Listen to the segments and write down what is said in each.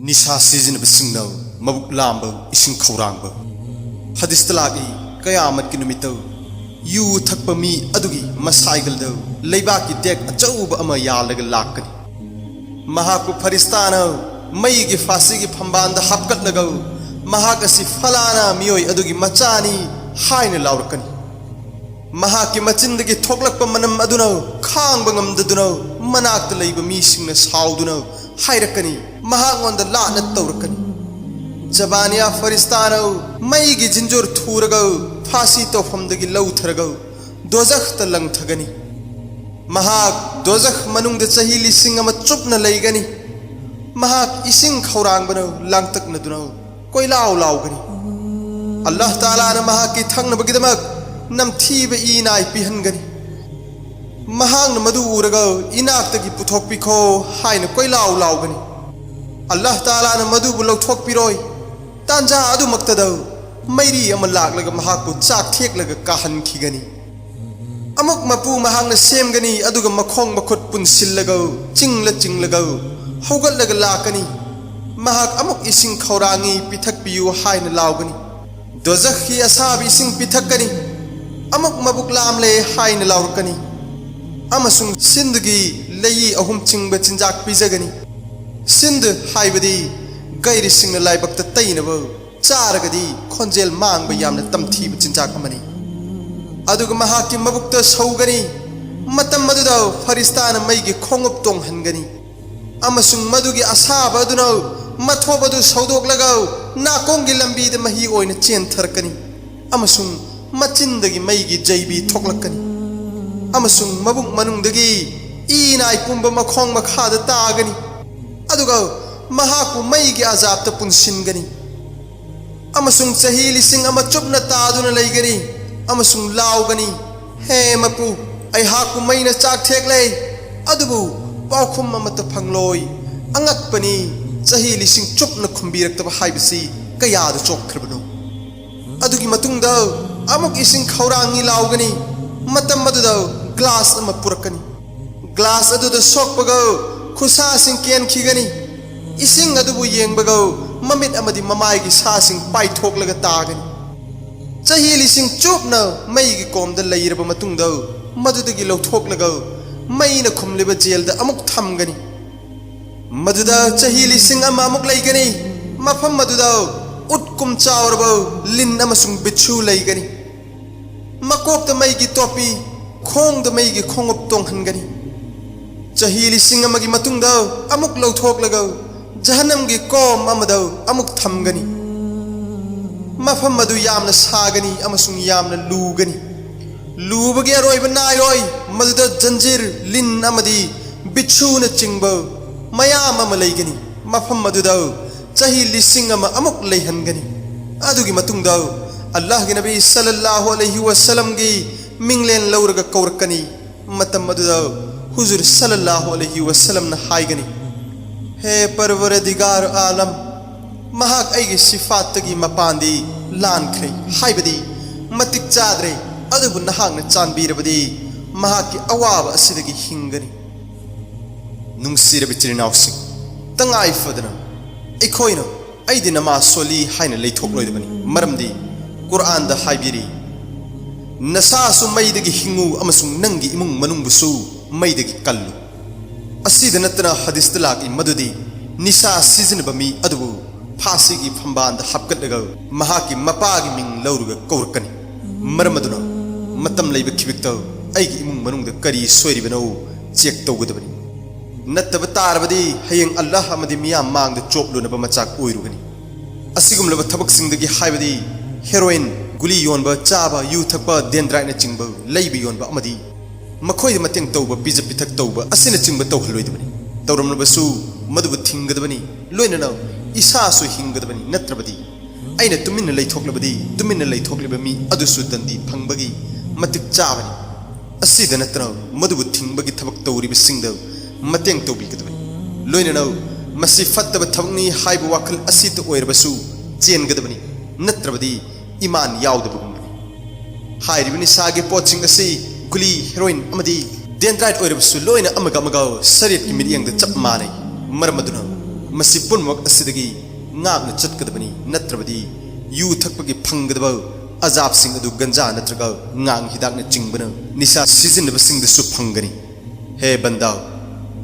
निशा सिजनबसिंगनो मबुक लांबो इसिंग खौरांबो हदीस तलागी कयामत की नुमितो यू थकप मी अदुगी मसाइगलदो लेबाकी देक अचौब अमा यालग लाकनी महाकु फरिस्तान मई की फांसी की फंबांद हपकटलगो महाक असि फलाना मियोय अदुगी मचानी हायन लाउरकनी महाकी मचिंदगी थोकलक मनम अदुनो खांग ngамददुनो मनाक्त लैब मीसिंगना साउदुनो हायरकनी महागोंद लान तौरकनी जबानिया फरिस्तानो मई की जिंजोर थूरगो फांसी तोफमदगी लौथरगो दोजख त लंगथगनी महाक दोजख मनुंग चही लिसिंग अमा चुपना लैगनी महाक इसिंग खौरांगबनो लांगतकनदुनो कोइलाव लावगनी अल्लाह ताला न महाकी थंगनबगिदमक नमथीब इनाय पिहनगनी महांग मधु उरगो इनाक्तगी पुथोकपिखो हायन कोइलाव लावगनी अल्लाह ताला न मधु लौथोकपिरोय तांजा अदुमक्तदो मैरी अमा लाकलग महाकु चाक थेकलग काहनखिगनी अमुक मपु महांगन सेमगनी अदुग मखोंग मखुट पुनसिल्लगो चिंगलगो हौगलग लाकनी महाक अमुक इसिंग खौरांगी पिथकपियु हायन लावगनी दोजख की असाब इसिंग पिथकगनी अमुक मबुक लामले हायन लाउरकनी अमसुंग सिंदगी लई अहुम चिंग चिंजाक पिजगनी सिंद हाइबदी गैर सिंग लाइबक तैनब चारगदी खोंजेल मांग यामन तमथीब चिंजाक अमनी अदुग महाकी मबुक सौगनी मतम मदुदा फरिस्तान मईगी खोंगप तोंगहनगनी अमसुंग मदुगी असाब अदुनो मथोबदु सौदोकलगो नाकोंगी लंबीद मही ओइन चेंथरकनी अमसुंग मचिंदगी मईगी जैबी थोकलकनी अमसुंग मबुक मनुंगदगी इनाय पुंब मखोंग मखाद तागनी अदुगा महाकु मईगी अजाब त पुनसिनगनी अमसुंग चही लिसिंग अमा चुपना तादुना लैगनी अमसुंग लावगनी हे मपु अहाकु मईना चाक थेकले अदुबु पाखुम अमत फंगलोय अंगकपनी चही लिसिंग चुपना खुंबीरक्तब हाइबसी कयाद चोखरबनो अदुगी मतुंगदा अमुक इसिंग खौरांगी लावगनी मतम मदुदा ग्लास अमा पुरकनी ग्लास अदुदा सोकपगो खुसा सिंग केन खिगनी इसिंग अदुबु येंगबगो ममित अमदी ममायगी सासिंग पाइथोकलग तागनी चही लिसिंग चुपना मईगी कोमद लैरब मतुंगदा मदुदगी लौथोकलगो मईना खुमलिब जेलदा अमुक थमगनी मदुदा चही लिसिंग अमा अमुक लैगनी मफम मदुदा उत्कुम चावरबो लिन अमसुंग बिछु लैगनी मकोक मईगी टोपी खोंग मईगी खोंगप तोंगहनगनी चही लिसिंग अमगी मतुंगदा अमुक लौथोकलगो जहन्नम की कोम अमदो अमुक थमगनी मफम मदु यामना सागनी अमसुंग यामना लूगनी लूबगी अरोइब नायरोय मदुदा जंजीर लिन अमदी बिछुना चिंगबो मयाम अमा लैगनी मफम मदुदा चही लिसिंग अमा अमुक लैहनगनी अदुगी मतुंगदा अल्लाह के नबी सल्लल्लाहु अलैहि वसल्लम की मिंगलेन लौरग कौरकनी मतम मदुदा हुजूर सल्लल्लाहु अलैहि वसल्लम न हाइगनी हे परवरदिगार आलम महाक ऐगी सिफात की मपांदी लानख्रे हाइबदी मतिक चाद्रे अदुबु नहांग न चांबीरबदी महाक की अवाब असिदगी हिंगनी नुंगसिरब चिरिनावसिंग तंगाई फदना एखोइनो ऐदि नमा सोली हाइना लैथोकलोइदबनी मरमदी कुरान दा हाइबिरी नसासु मईदगी हिंगु अमसुंग नंगी इमुंग मनुंगबुसु मईदगी कल्लु असिद नतना हदीस तलाकी मदुदी निशा सिजनबमी अदुबु फांसीगी फंबांद हपकटलग महाकी मपागी मिंग लौरुग कौरकनी मरमदुना मतम लैब खिबिक्तो ऐगी इमुंग मनुंगद करी सोइरिबनो चेक तौगदबनी नत्तब तारबदी हयेंग अल्लाह अमदी मियाम मांगद चोपलुनब मचाक ओइरुगनी असिगुमलब थबकसिंगदगी हाइबदी हेरोइन गुली योनब चाबा यू थकप देंद्राइना चिंब लैब योनब अमदी मखोय मतेंग तौब पिज पिथक तौब असिना चिंब तौहलोइदबनी तौरमलबसु मदुब थिंगदबनी लोइनना इसासु हिंगदबनी नत्रबदी अइना तुमिन्ना लैथोकलबदी तुमिन्ना लैथोकलिब मी अदुसु दंदी फंगबगी मतिक चाबनी असिदा नत्र मदुब थिंगबगी थबक तौरिब सिंगद मतेंग तौबिगदबनी लोइनना मसि फत्तब थबकनी हाइब वाखल असित ओइरबसु चेनगदबनी नत्रबदी ईमान याउदबगुमबनी हाइरिबनी सागे पोचिंग असि गुली हेरोइन अमदी डेंड्राइट ओइरबसु लोइना अमगा अमगा शरीर की मिरियंग चप माने मरमदुना मसी पुनमक असिदगी ngakna chatkadabani natrabadi yu thakpagi phanggadaba azab sing adu ganja natraga ngang hidakna chingbana nisa season basing the su phangani he banda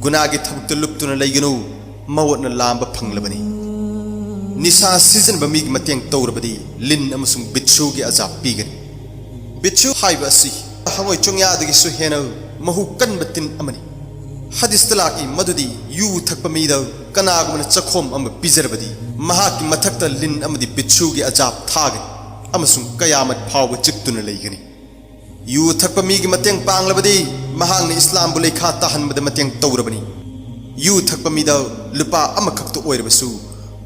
gunagi thabukta luptuna laiganu mawatna lamba phanglabani nisa season bami gi mateng tawrabadi lin amasung bitchu gi azab pigani bitchu haiba asi hangoi chungya dagi su hena mahu kan batin amani hadis talaki madudi yu thakpami da kanagumna chakhom am pizarbadi mahaki mathakta lin amadi bitchu gi ajab thagani amasung kayamat phaw chiktuna leigani yu thakpami gi mateng panglabadi mahangni islam bu lekha tahanbada mateng tawrabani yu thakpami da lupa amakhaktu oirabasu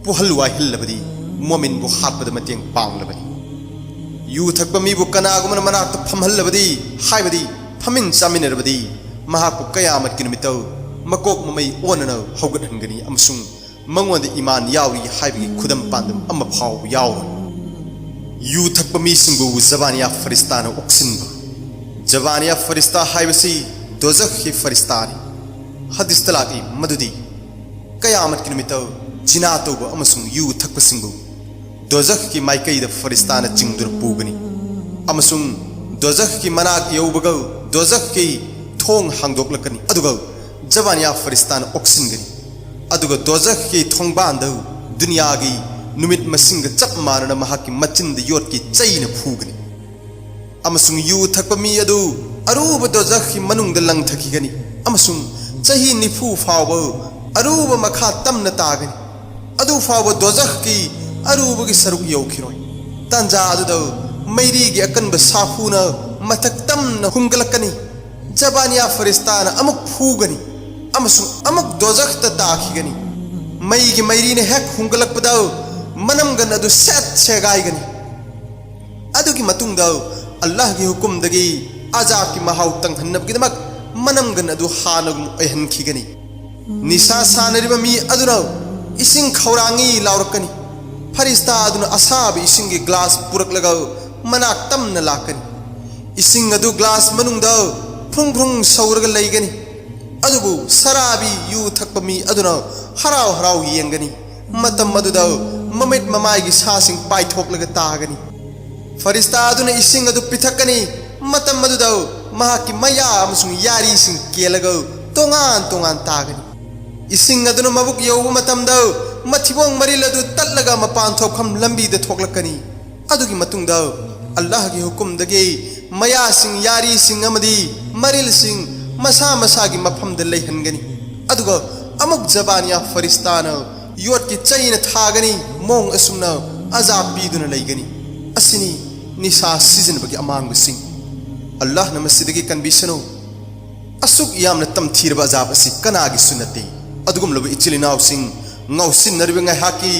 puhalwa hillabadi mu'min bu hatbada mateng panglabani yu thakpami bu kanagumna manakta phamhallabadi haibadi phamin chaminarbadi mahakpu kayamat kinumitaw makok mamay onana hawgat hangani amsung mangwanda iman yauri haibagi khudam pandam amma phaw yaw yu thakpami singbu zabaniya faristana oksinba zabaniya farista haibasi dozakh hi faristani hadis talaki madudi kayamat kinumitaw jina tawba amasung yu thakpa singbu dozakh ki maikai da faristana chingdur pugani amasung dozakh ki manak yawbaga dozakh ki thong hangdoklakani aduga jabaniya faristan oxingani aduga dozakh ki thongbanda dunya gi numit masinga chap marana mahaki machin de yot ki chaina phugani amasung yu thakpami adu aruba dozakh ki manung da lang thakigani amasung chahi nifu fawa aruba makha tamna tagani adu fawa dozakh ki aruba gi saruk yaukhiroi tanja adu da mairi gi akanba safuna mathak tamna humgalakani jabaniya faristana amuk phugani amasung amuk dozakh ta takhigani mai gi mairi ne hek hungalak padau manam gan adu set chegai gani adu gi matung da allah gi hukum dagi azab ki mahaw tang hannab gi damak manam gan adu hanagum ehan khigani nisa sanariba mi aduna ising khaurangi laurakani farista aduna asabi ising gi glass purak lagaw manak tamna lakani ising adu glass manung da phung phung sauraga leigani adubu sarabi yu thakpami aduna harau harau yengani matam aduda mamit mamai gi sasing paithok laga tagani farista aduna ising adu pithakani matam aduda mahaki maya amasung yari sing kelaga tongan tongan tagani ising aduna mabuk yobu matam da mathibong maril adu tatlaga mapan thokham lambi da thoklakani adugi matung da allah gi hukum dage maya sing yari sing amadi maril sing masa masa gi mafam da leihangani aduga amuk zabaniya faristana yot ki chaina thagani mong asumna azab biduna leigani asini nisa season bagi amang sing allah namasidagi conditional asuk yamna tam thirba azab asi kana gi sunati adugum lob ichilinaw sing ngausin narbi ngai haki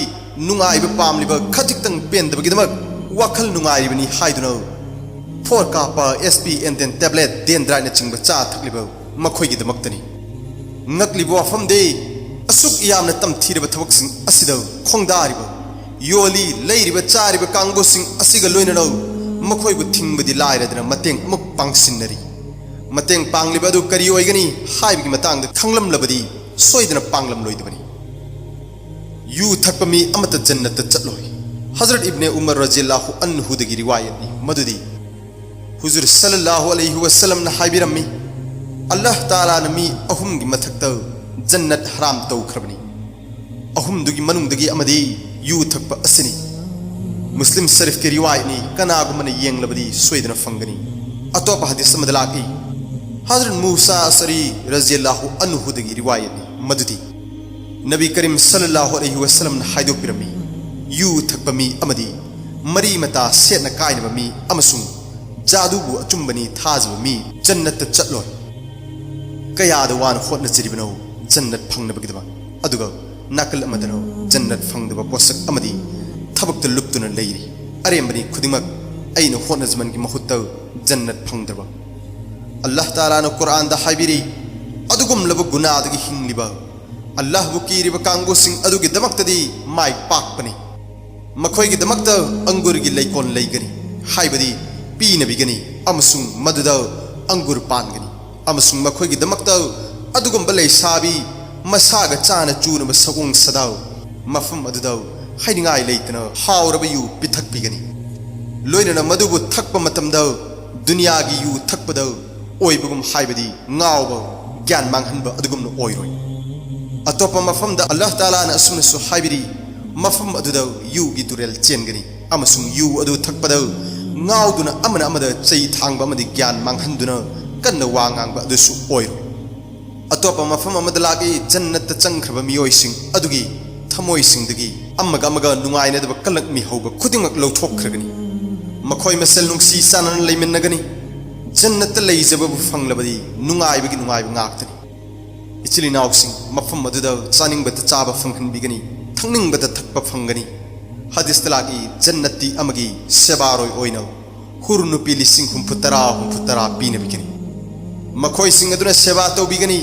nungai ba pamliba khajiktang pen da bagi damak wakhal nungai bani haiduna 4 kapa SP and then tablet den dry na chingba cha thakliba makhoi gi damaktani ngaklibo afam de asuk yamna tam thirba thawak sing asida khongdariba yoli leiriba chariba kangbo sing asiga loina no makhoi bu thingbadi laira dana mateng muk pangsinnari mateng pangliba du kari oigani haibgi matang da khanglam labadi soidana panglam loidabani yu thakpami amata jannat chatloi hazrat ibn umar radhiyallahu anhu dagi riwayat ni madudi huzur sallallahu alaihi wasallam na haibirammi allah taala nami ahum gi mathakta jannat haram taw khrabani ahum dugi manung dagi amadi yu thakpa asini muslim sharif ke riwayat ni kana gumana yenglabadi soidana fangani atopa hadis samadalaki hazrat musa asari radhiyallahu anhu dagi riwayat ni madudi nabi karim sallallahu alaihi wasallam na haido pirami yu thakpami amadi mari mata setna kaina mi amasung jadubu achumbani thazba mi jannat chatloi kaya da wan khotna chiribano jannat phangna bagidaba aduga nakal amadano jannat phangdaba posak amadi thabakta luptuna leiri arembani khudingmak aina khotna zaman gi mahutta jannat phangdaba allah taala na quran da haibiri adugum labu guna adagi hingliba allah bu kiriba kango sing adugi damaktadi mai pakpani makhoi gi damakta angur gi leikon leigani haibadi pina bigani amasung maduda angur pangani amasung makhoi gi damakta adugum balai sabi मसागा चाना चूनब सगोंग सदाव मफम अदुदाव हाइनिंगाय लेतना हावरब you पिथक पिगनी लोइनना मदुबु थकप मतमदाव दुनिया की you थकपदाव ओइबगुम हाइबदी ngaव ज्ञान मांगहनब अदुगुम ओइरोय अतोप मफम the अल्लाह ताला ना असुनसु हाइबदी मफम अदुदाव you की तुरेल चेनगनी अमसुंग you अदु थकपदाव ngauduna amana amada chei thangba amadi gyan manghanduna kanna wangang ba adusu oiro atopa mafam amada lagi jannat ta changkhaba miyoi sing adugi thamoi sing dagi amaga nungai na daba kalak mi hoba khudingak lawthokhragani makhoi masel nungsi sanan leimenagani jannat ta leijaba bu fanglabadi nungai bagi ngaktani ichili naw sing mafam aduda chaning bata chaba fanghan bigani thangning bata thakpa fangani hadis talaki jannati amagi sebaroi oina hurnu pili sing humputara pina bigani makhoi sing aduna seba to bigani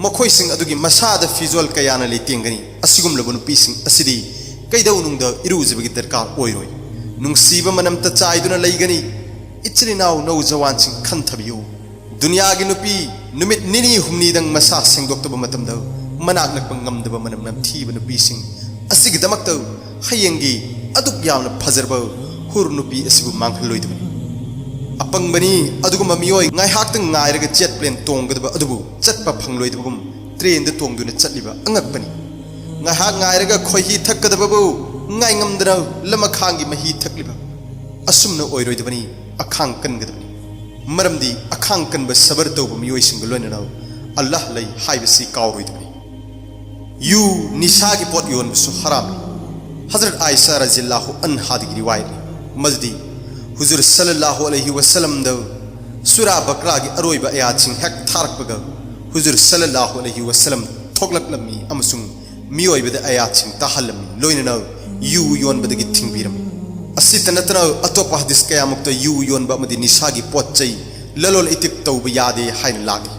makhoi sing adugi masada fizol kayana letingani asigum labunu pising asidi kaidau nungda iruzibagi darkar oiroi nungsiba manam ta chaiduna leigani ichili naw no jawan sing khanthabiyu dunya gi nupi numit nini humni dang masa singdokta matamda manak nak pangamdaba manam nam thiba nupi sing asigi damakta hayengi aduk yamna phazarba hurnupi asibu manghalloidbani apangbani aduguma miyoi ngai haktang ngairaga jet plane tonggadaba adubu chatpa phangloidbagum train da tongduna chatliba angakpani ngai hak ngairaga khoihi thakkadababu ngai ngamdana lamakhangi mahi thakliba asumna oiroidbani akhang kangadabani maramdi akhang kanba sabar tawba miyoi singaloina Allah lay haibasi kawroidbani yu nisagi pot yon su haram Hazrat Aisha radhiyallahu anha की रिवायत मजदी हुजूर सल्लल्लाहु अलैहि वसल्लम the सूरा बकरा की अरोइब आयात सिंह हेक थारक bug हुजूर सल्लल्लाहु अलैहि वसल्लम थोकलक लमी अमसुंग मियोइब द आयात सिंह ताहलम लोइनना यू योन बदगी थिंगबिरम असित नतना अतोप हदीस कयामुक्त यू योन ब मदि निसागी पोचै ललोल इतिक तौब यादे हाइन लागी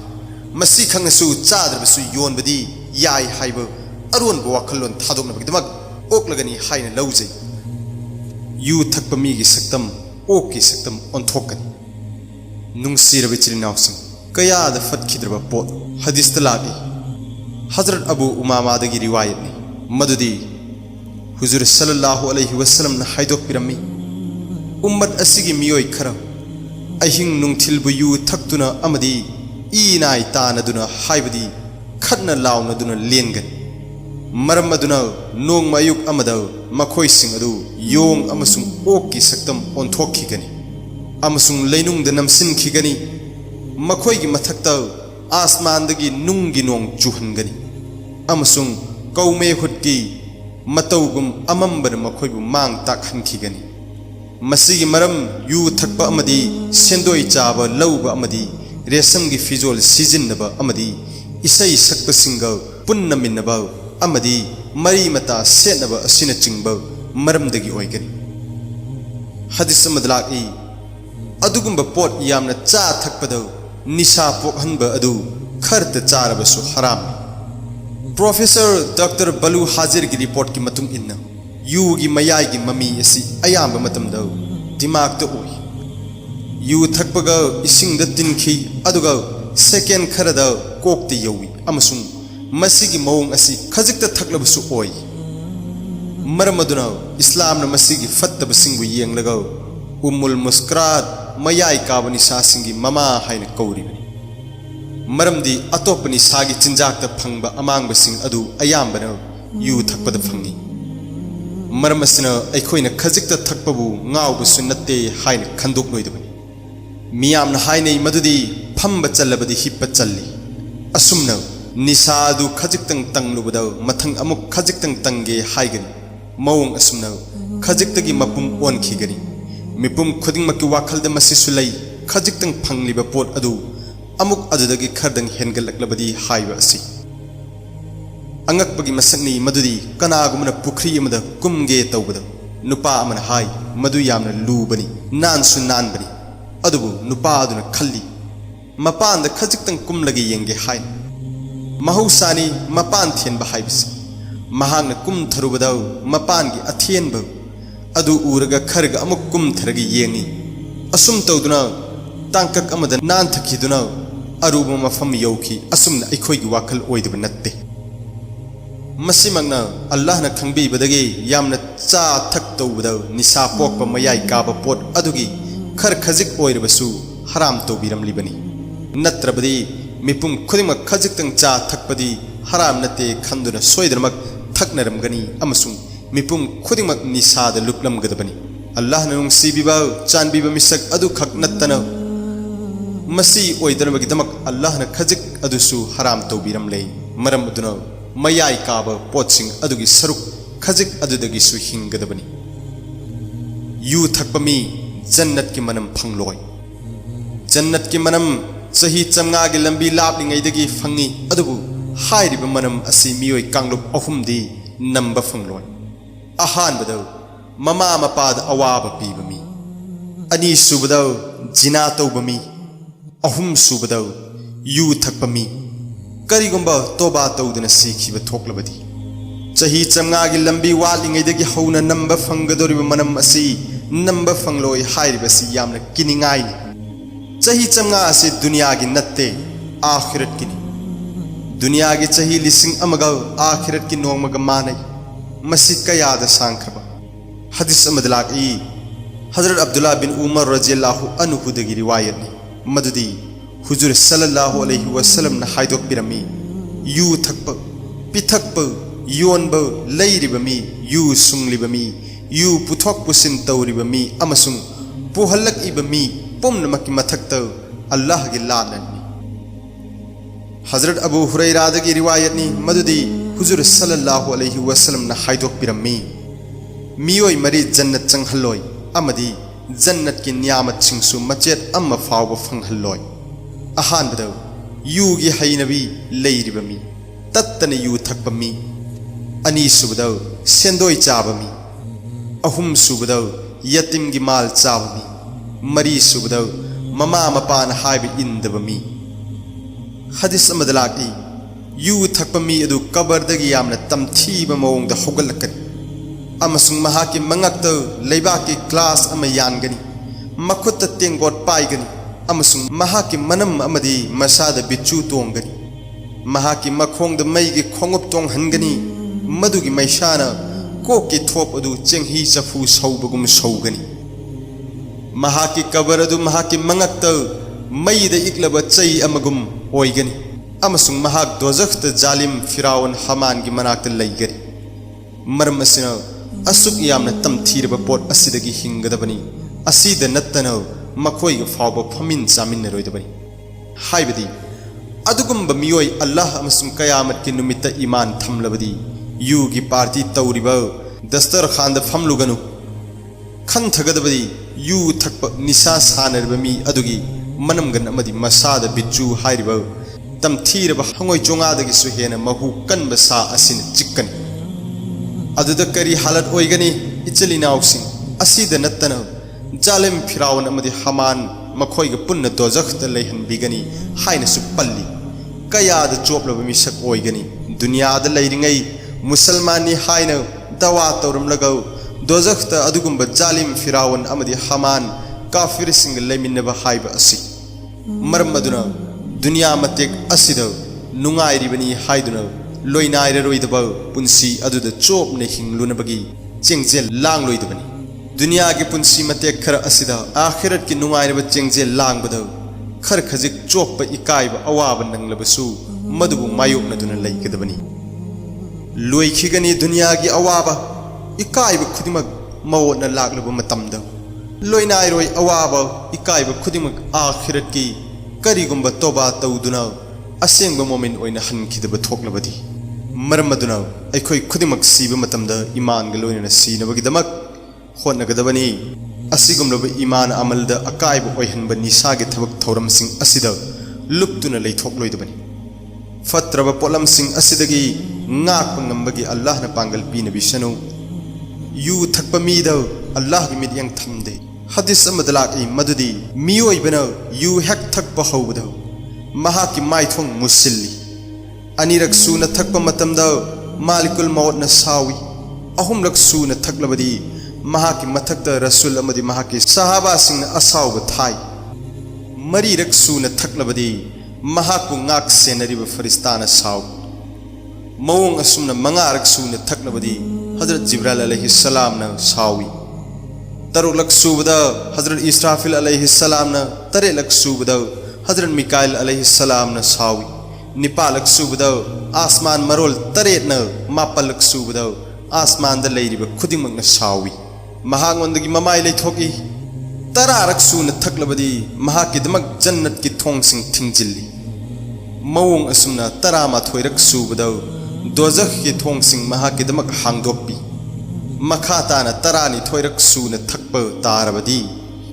मसी खंगसु चाद्रबसु योन बदि याय हाइब अरुन ब वखलोन थादोकनबगिदमक ओकलगनी हाइन लौजै यू थकप मीगी सक्तम ओकी सक्तम ओंथोकनी नुंगसिरब चिलिनावसं कयाद फतखिद्रब पोत हदीस तलागी हजरत अबू उमामा दगी रिवायत नि मदुदी हुजूर सल्लल्लाहु अलैहि वसल्लम न हाइदोक पिरमी उम्मत असिगी मियोय खरा अहिंग नुंगथिलबु यू थक्तुना अमदी ईनाय तानदुना हाइबदी खतना लावनदुना लेंगन मरम अदुना नोंग मायुक अमदा मखोय सिंग अदु योंग अमसुंग ओकी सक्तम ओंथोखिगनी अमसुंग लैनुंग द नमसिनखिगनी मखोय की मथक्ता आसमान दगी नुंगी नोंग चुहनगनी अमसुंग कौमे हुटकी मतौगुम अमंबर मखोयबु मांग ताखनखिगनी मसिगी मरम यू थकपा अमदी सेंदोय चाबा लौबा अमदी रेशम की फिजोल सिजिनबा अमदी इसै सक्पा सिंग पुन्नमिनबा अमदी मरी मता सेनब असिन चिंब मरमदगी ओइगनी हदीस मदलाई अदुगुंब पोट यामना चा थकपद निशा पोखनब अदु खर्त चारबसु हराम प्रोफेसर डॉक्टर बलू हाजिर की रिपोर्ट की मतुंग इन्ना यू की मयाई की ममी असि अयाम मतमद दिमाग तो ओइ यू थकपग इसिंग द तिनखी अदुगा सेकेंड खरद कोकते यौई अमसुंग मसीगी मौंग असि खजिकता थकलबसु ओइ मरमदुना इस्लाम न मसीगी फत्तब सिंगु येंगलगा उम्मुल मुस्करात मयाई काबनी सासिंगी ममा हाइन कौरिबनी मरमदी अतोपनी सागी चिंजाकता फंगबा अमांगबा सिंग अदु अयामबना यू थकपद फंगी मरमसना अखोइना खजिकता थकपबु ngaubsu natte hain khandok loidabani miyamna hainei madudi phamba challabadi hippa challi asumna निसादु खजिक्तंग तंगलुबदा मथंग अमुक खजिक्तंग तंगे हाइगनी मौंग असुमना खजिक्तगी मपुम ओनखिगनी मिपुम खुदिंगमकी वाखलद मसिसु लई खजिक्तंग फंगलिबा पोट अदु अमुक अदुदगी खरदंग हेनगलकलबदी हाइबा असि अंगकपगी मसकनी मदुदी कनागुमना पुखरी अमदा कुमगे तौबदा नुपा अमना हाइ मदु यामना लूबनी नानसु नानबनी अदुबु नुपा अदुना खल्ली मपानद खजिक्तंग कुमलगी येंगे हाइ महौसानी मपान थेनबा हाइबसी महांगना कुम थरुबदाव मपान की अथेनब अदु उरगा खरगा अमुक कुम थरगी येंगी असुम तौदुना तांकक अमदा नान थखिदुना अरुब मफम यौखी असुमना अखोयगी वाखल ओइदब नत्ते मसिमंगना अल्लाह न खंबी बदगी यामन चा थक तौबदा निसा पोकप मयाई काबा पोट अदुगी खर खजिक ओइरबसु हराम तौबिरमलिबनी नत्रबदी मिपुम खुदिमक खजिकतंग चा थकपदी हराम नते खंदुना सोइदरमक थकनरमगनी अमसुंग मिपुम खुदिमक निसाद लुकलमगदबनी अल्लाह न नुंसीबिबा चानबिबा मिसक अदु खक नत्तना मसी ओइदरबगिदमक अल्लाह न खजिक अदुसु हराम तौबिरमले मरम अदुना मयाई काब पोटसिंग अदुगी सरुक खजिक अदुदगिसु हिंगदबनी यू थकपमी जन्नत की मनम फंगलोय जन्नत की मनम सही चंगा की लंबी लापलिंगैदगी फंगी अदुबु हाइरिब मनम असि मियोय कांगलुप अहुमदी नंब फंगलोय अहानबदो ममा मपाद अवाब पीबमी अनि सुबदो जिना तौबमी अहुम सुबदो यू थकपमी करिगुंबा तोबा तौदना सीखिब थोकलबदी चही चंगागी लंबी वालिंगैदगी हौना नंब फंगदोरिब मनम असि नंब फंगलोय हाइरिबसि यामना किनिंगाइनि चही चंगा असि दुनिया की नत्ते आखिरत की दुनिया की चही लिसिंग अमगा आखिरत की नोमग मानै मसी कयाद सांखब हदीस अमदलाकी हजरत अब्दुल्ला बिन उमर रज़ियल्लाहु अन्हु दगी रिवायत नि मदुदी हुजूर सल्लल्लाहु अलैहि वसल्लम न हाइदोक पिरमी यू थकप पिथकप योनब लैरिबमी यू सुंगलिबमी यू पुथोक पुसिन तौरिबमी अमसुंग पुहल्लक इबमी पुमनमक मथक्त अल्लाह की लाननी हजरत अबू हुरैरा की रिवायत नि मदुदी हुजूर सल्लल्लाहु अलैहि वसल्लम न हाइदोक पिरमी मियोय मरी जन्नत चंगहल्लोय अमदी जन्नत की नियामत सिंगसु मचेत अम फाव फंगहल्लोय अहानबदो यू की हैनबी लैरिबमी तत्तन यू थकपमी अनि सुबदो सेंदोय चाबमी अहुम सुबदो यतीम की माल चाबमी मरी सुबदो ममा मपान हाइब इंदबमी हदीस अमदलाकी यू थकपमी अदु कबरदगी यामना तमथीब मओंगदा होगलकनी अमसुंग महाकी मंगक्त लेबाकी क्लास अम यानगनी मखुत तेंगोट पाइगनी अमसुंग महाकी मनम अमदी मसाद बिचू तोंगनी महाकी मखोंगद मईगी खोंगुप तोंगहनगनी मदुगी मैशाना कोकी थोप अदु चेंगही चफू सौबगुम सौगनी महाकी कबर अदु महाकी मंगक्त मईद इकलब चई अमगुम ओइगनी अमसुंग महाक दोजख्त जालिम फिराउन हमान की मनाक्त लैगरी मरम असिना असुक यामना तमथीरब पोट असिदगी हिंगदबनी असिद नत्तना मखोय फाव फमिन चामिनरोइदबनी हाइबदी अदुगुंब मियोय अल्लाह अमसुंग कयामत की नुमित्त ईमान थमलबदी यू की पार्टी तौरिब दस्तर खान फमलुगनु खंथगदबदी यू थकप निसा सानरब मी अदुगी मनमगन अमदी मसाद बिचू हाइरिब तमथीरब हंगोय चोंगादगी सुहेन महु कनब सा असिन चिक्कनी अदुद करी हालत ओइगनी इचलिनाउसिंग असिद नत्तना जालिम फिराउन अमदी हमान मखोयग पुन्न दोजख्त लैहनबिगनी हाइनसु पल्ली कयाद चोपलब मिसक ओइगनी दुनियाद लैरिंगै मुसलमानी हाइना दवा तौरमलगौ दोजख्त अदुगुंब जालिम फिराउन अमदी हमान काफिर सिंग लैमिनब हाइब असि मरम अदुना दुनिया मतेक असिद नुंगाइरिबनी हाइदुना लोइनाइररोइदब पुंसी अदुद चोपने हिंगलुनबगी चेंगजेल लांगलोइदबनी दुनिया की पुंसी मतेक खर असिद आखिरत की नुंगाइरब चेंगजेल लांगबद खर खजिक चोप इकाइब अवाब नंगलबसु मदुबु मायोकनदुना लैगदबनी लोइखिगनी दुनिया की अवाब इकाइब खुदिमक मवोना लागलब मतमद लोइनाइरोय अवाब इकाइब खुदिमक आखिरत की करिगुंब तोबा तौदुना असेंग मोमेंट ओइना हनखिदब थोकलबदी मरमदुना अखोय खुदिमक सीब मतमद ईमान गलोइना सीनबगिदमक होनगदबनी असिगुमलब ईमान अमलद अकाइब ओइहनब निसागे थबक थौरमसिंग असिद लुप्तुना लैथोकलोइदबनी फत्रब पोलमसिंग असिदगी ngaak ngambagi Allah na pangal pinabisyano yu thakpa midaw Allah gi midyang thamde hadis amadalaki madudi miyoy bana yu hek thakpa hawbadaw mahaki maithong musilli anirak suna thakpa matamda malikul maut na sawi ahumlak suna thaklabadi mahaki mathakta rasul amadi mahaki sahaba sing asawba thai marirak suna thaklabadi mahaku ngak senariba faristana saw मौंग असुमना मंगारक सूना थकनबदी हजरत जिब्राइल अलैहिस्सलामना सावी तरुलक सूबदा हजरत इसराफिल अलैहिस्सलामना तरेलक सूबदा हजरत मिकाइल अलैहिस्सलामना सावी निपालक सूबदा आसमान मरोल तरेटना मापलक सूबदा आसमान the लैरिबा खुदिंमकना सावी महांगोंदगी ममाई लैथोकी तरारक सूना थकलबदी महाकिदमक जन्नत की थोंगसिंग थिंजिल्ली मौंग असुमना तरामाथोइरक सूबदा दोजख की थोंगसिंग महाकिदमक हांगदोकपी मखाताना तरानी थोइरक सूना थकप तारबदी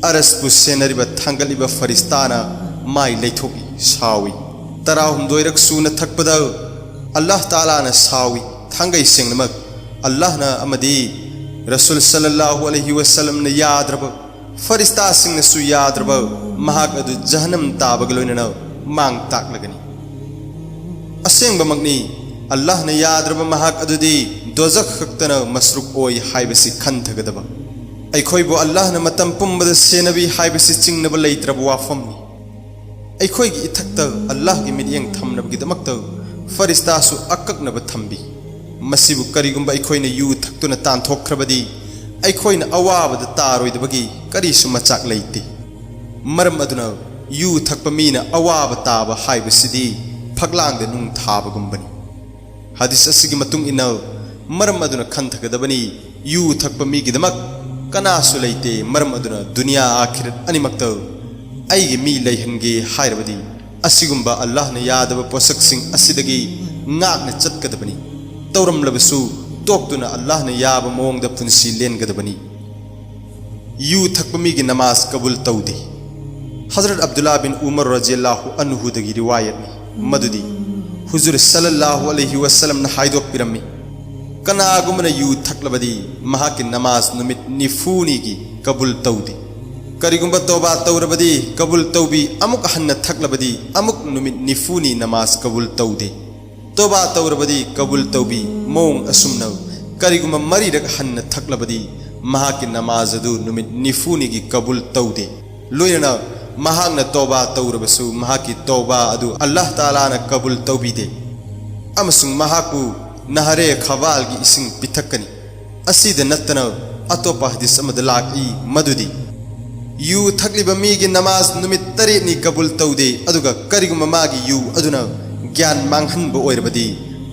अरसपु सेनरिबा थांगलिबा फरिस्ताना माई लैथोकी सावी तराहुमदोइरक सूना थकपदा अल्लाह तालाना सावी थांगै सेंगनमक अल्लाहना अमदी रसूल सल्लल्लाहु अलैहि वसल्लम ने याद्रब फरिस्ता सिंगनसु याद्रब महाक अदु जहन्नम ताबग लोइनना मांग ताकलगनी असेंगबमकनी अल्लाह ने याद्रब महाक अदुदी दोजख खक्तना मसरुक ओय हाइबसी खंथगदबा अखोइबो अल्लाह ने मतम पुंबद सेनबी हाइबसी चिंगनब लैत्रब वाफमनी अखोइगी इथक्ता अल्लाह की मियंग थमनबगिदमक्ता फरिस्तासु अककनब थंबी मसिबु करिगुंबा अखोइने यू थक्तुना तांथोख्रबदी अखोइना अवाबद तारोइदबगी करिसु मचाक लैते मरम अदुना यू थक्प मीना अवाब ताब हाइबसिदी फगलांग नुंग थाबगुंबनी हदीस असिगी मतुंग इना मरम अदुना खंथगदबनी यू थक्प मीगिदमक कनासु लैते मरम अदुना दुनिया आखिरत अनिमक्ता अइगे मी लैहनगे हाइरबदी असिगुंबा अल्लाह ने यादब पोसकसिंग असिदगी नागना चतकदबनी तौरमलबसु तोक्तुना अल्लाह ने याब मोंगद पुंसी लेनगदबनी यू थक्प मीगी नमाज कबूल तौदे हजरत अब्दुल्ला बिन उमर रज़ियल्लाहु अन्हु दगी रिवायत मदुदी हुजूर सल्लल्लाहु अलैहि वसल्लम ने हाइदोक पिरम्मी कनागुमना यू थकलबदी महाकी नमाज नुमित निफूनीगी कबूल तौदे करिगुंबा तौबा तौरबदी कबूल तौबी अमुक हन्न थकलबदी अमुक नुमित निफूनी नमाज कबूल तौदे तौबा तौरबदी कबूल तौबी मोंग असुमना करिगुंबा मरीरक हन्न थकलबदी महाकी नमाज अदु नुमित निफूनीगी कबूल तौदे लोयना महांगना तौबा तौरबसु महाकी तौबा अदु अल्लाह ताला ना कबूल तौबीदे अमसुंग महाकु नहरे खवालगी इसिंग पिथक्कनी असीद नत्तना अतोपा हदीस अमद लाकी मदुदी यू थकलिबा मीगी नमाज नुमित तरेनी कबूल तौदे अदुगा करिगुंबा मागी यू अदुना ज्ञान मांगहनबा ओइरबदी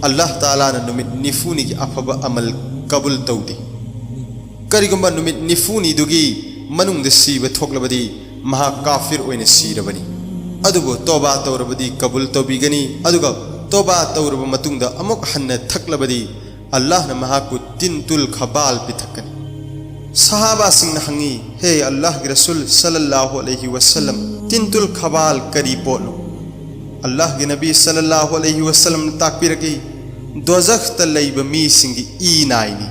अल्लाह ताला ना नुमित निफूनीगी अफबा अमल कबूल तौदे करिगुंबा नुमित निफूनी दुगी मनुंगद सीबा थोकलबदी महा काफिर ओइने सीरबनी अदुबो तौबा तौरबदी कबूल तौबीगनी अदुगा तौबा तौरब मतुंगदा अमुक हन्न थकलबदी अल्लाह ना महाकु तिनतुल खबाल पिथकनी सहाबा सिंह हंगी हे अल्लाह के रसूल सल्लल्लाहु अलैहि वसल्लम तिनतुल खबाल करी पोलो अल्लाह के नबी सल्लल्लाहु अलैहि वसल्लम ताकपिरकी दोजख तलैब मी सिंगी ई नाइनी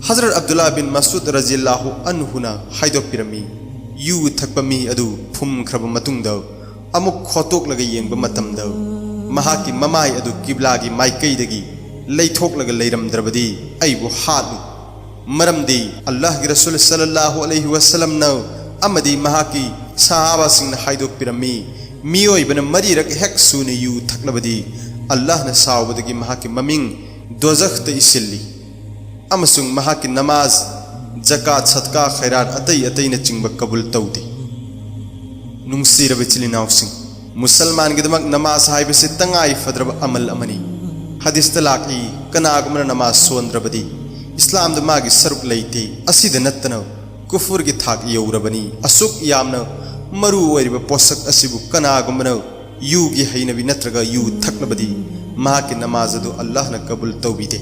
हजरत अब्दुल्ला बिन मसूद रज़ियल्लाहु अन्हुना हाइदोपिरमी यू थकप मी अदु फुमख्रब मतुंगदा अमुक खोतोकलग येंब मतमदा महाकी ममाई अदु किबलागी माइकैदगी लैथोकलग लैरमद्रबदी अइबु हादु मरमदी अल्लाह के रसूल सल्लल्लाहु अलैहि वसल्लम न अमदी महाकी सहाबा सिंह हाइदोपिरमी मियोइबन मरीरक हेक सुने यू थकलबदी अल्लाह न सावबदगी महाकी ममिंग दोजख त इसिल्ली अमसुंग महाकी नमाज जकात सदका खैरात अतई अतई न चिंग कबूल तौदे नुंगसीरब चिलिनाउसिंग मुसलमान गिदमक नमाज हाइबसे तंगाई फद्रब अमल अमनी हदीस तलाकी कनागमन नमाज सोंद्रबदी इस्लाम द मागी सरुक लैते असिद नत्तना कुफुर की थाक यौरबनी असुक यामना मरु ओइरिब पोसक असिबु कनागमन यू गी हैनबी नत्रगा यू थकलबदी महाकी नमाज अदु अल्लाह न कबूल तौबीदे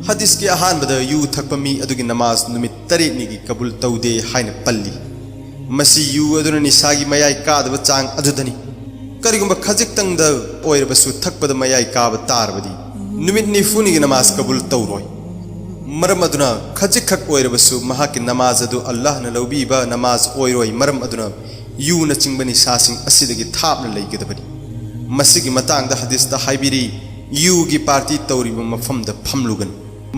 हदीस के अहानबद यू थकपमी अदुगी नमाज नुमित तरेनी कबूल तौदे हाइन पल्ली मसी यू अदुना निसागी मयाई कादब चांग अदुदनी करिगुंबा खजिक्तंग द ओइरबसु थकपद मयाई काब तारबदी नुमित निफुनी नमाज कबूल तौरोय मरम अदुना खजिखक ओइरबसु महाकी नमाज अदु अल्लाह न लौबीबा नमाज ओइरोय मरम अदुना यू न चिंगबनी सासिंग असिदगी थापन लैगदबनी मसिगी मतांग द हदीस द हाइबिरी यू गी पार्टी तौरिब मफम द फमलुगन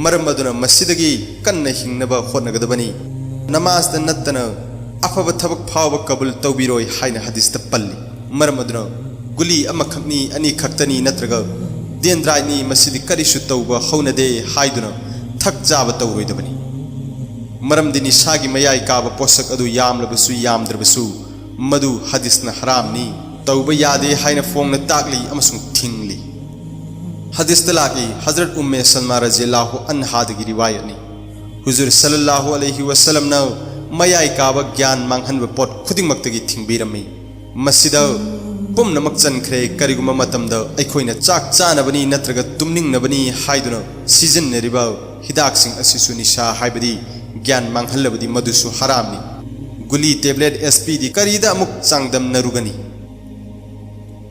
मरम अदुना मसिदगी कन्न हिंगनबा होनगदबनी नमाज द नत्तना अफब थबक फाव कबूल तौबिरोय हाइन हदीस द पल्ली मरम अदुना गुली अमखकनी अनि खक्तनी नत्रगा देंद्राइनी मसिदि करिसु तौबा हौनदे हाइदुना थक जाब तौरोइदबनी मरमदि निसागी मयाई काब पोसक अदु यामलबसु यामद्रबसु मदु हदीसना हरामनी तौबा यादे हाइना फोंगना ताकली अमसुंग थिंगली हदीस तलाकी हजरत उम्मे सलमा रज़ियल्लाहु अन्हा दगी रिवायतनी हुजूर सल्लल्लाहु अलैहि वसल्लम ना मयाई काब ज्ञान मांगहनब पोट खुदिंगमक्तगी थिंगबिरमी मसिदा पुमनमक चनख्रे करिगुम मतमदा अखोइना चाक चानबनी नत्रगा तुमनिंगनबनी हाइदुना सिजननरिबा हिदाकसिंग असिसु निशा हाइबदी ज्ञान मांगहलबदी मदुसु हरामनी गुली टेबलेट एसपीडी करीदा अमुक चांगदम नरुगनी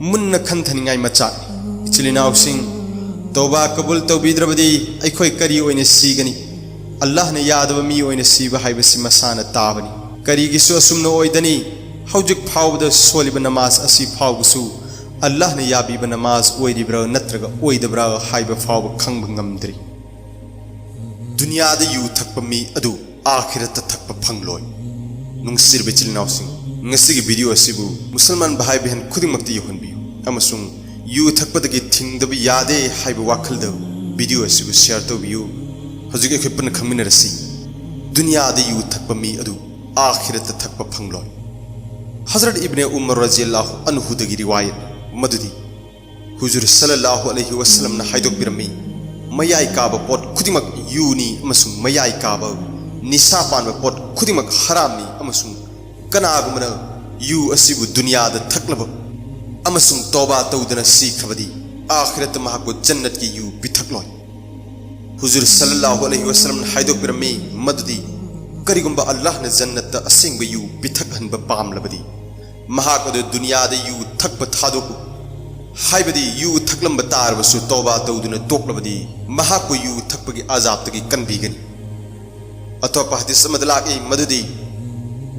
मुन्न खंथनिंगाई मचाक इचिलिनाउसिंग तौबा कबूल तौबीद्रबदी अखोइ करी ओइने सीगनी अल्लाह ने यादव मी ओइने सीबा हाइबसि मसाना ताबनी करीगिसु असुमनो ओइदनी हौजिक फावद सोलिब नमाज असि फावगसु अल्लाह ने याबीब नमाज ओइरिब्रा नत्रगा ओइदब्रा हाइब फाव खंग ngамद्री दुनियाद यू थकप मी अदु आखिरत थकप फंगलोय नुंगसिरबे चिलनाउसिंग ngasigi video asibu मुसलमान भाई बहन खुदिमक्ति योहनबियु अमसुंग यू थकपदगी थिंगदब यादे हाइब वाखलद video asibu share तौबियु हजिक एखपन खंगमिनरसि दुनियाद यू थकप मी अदु आखिरत थकप फंगलोय हजरत इब्ने उमर रज़ियल्लाहु अन्हु दगी रिवायत मदुदी हुजूर सल्लल्लाहु अलैहि वसल्लम ना हाइदोक बिरमी मयाई काब पोट खुदिमक यूनी अमसुंग मयाई काब निसा पान पोट खुदिमक हरामनी अमसुंग कनागुमना यू असिबु दुनियाद थकलब अमसुंग तौबा तौदना सीखबदी आखिरत महाको जन्नत की यू पिथकलोय हुजूर सल्लल्लाहु अलैहि वसल्लम ना हाइदोक बिरमी मदुदी करिगुंबा अल्लाह ने जन्नत असिंग यू पिथक हनब पामलबदी महाक अदु दुनियाद यू थकप थादोकु हाइबदी यू थकलम तारबसु तौबा तौदुना तोकलबदी महाको यू थकपगी आजाबतगी कनबीगनी अतोप हदीस मदलाकी मदुदी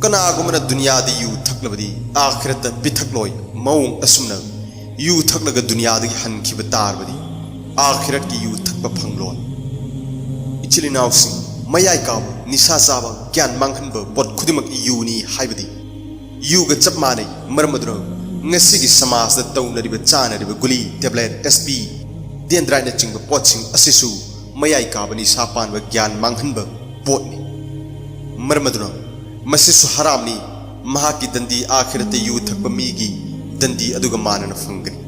कनागुमना दुनियाद यू थकलबदी आखिरत पिथकलोय मौंग असुमना यू थकलग दुनियादगी हनखिब तारबदी आखिरत की यू थकप फंगलोय इचिलिनाउसिंग मयाई काब निशा चाब ज्ञान मांगहनब पोट खुदिमक यूनी हाइबदी यूगा चप मानै मरमदुना ngasiगी समाज द तौनरिब चानरिब गुली टेबलेट एसपी देंद्राइना चिंग पोटसिंग असिसु मयाई काब निशा पानब ज्ञान मांगहनब पोटनी मरमदुना मसिसु हरामनी महाकी दंदी आखिरत यू थकप मीगी दंदी अदुगा मानना फंगनी